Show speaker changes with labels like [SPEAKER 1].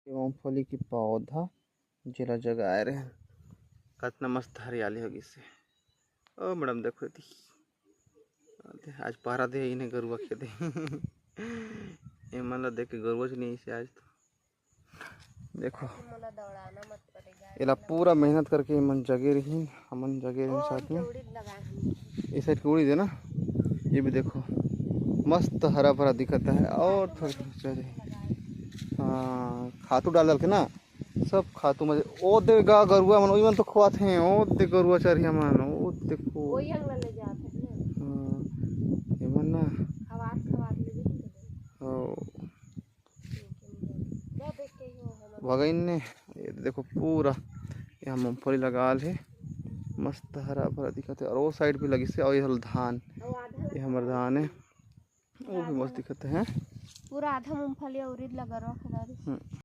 [SPEAKER 1] ये मूंगफली की पौधा जिला जगह रहे कितना मस्त हरियाली होगी इससे। ओ मैडम देखो थी आज पहरा दे इन्हें गरुआ खेदे ये मतलब देख के गरुआ नहीं इसे आज तो देखो इला पूरा मेहनत करके मन जगे रही हमन जगे रही साथ में। इस साइड की उड़ी दे ना ये भी देखो मस्त हरा भरा दिखता है। और थोड़ी हाँ खातू डाल के ना सब खातू मजे ओ देगा गरुआ मन ओई मन तो खुआत हैं। ओ दे गरुआ चरिया मन ओ देखो ओई हंगला ले जात है हां ये मन ना खवात खवात ले ओ देख के हो भगइन ने ये देखो पूरा यहाँ मूंगफली लगाल है मस्त हरा भरा दिखत है। और वो साइड भी लगी से और ये धान ये हमार धान है वो भी मस्त दिखत है पूरा आधा मूंगफली उरीद लगा रखा है।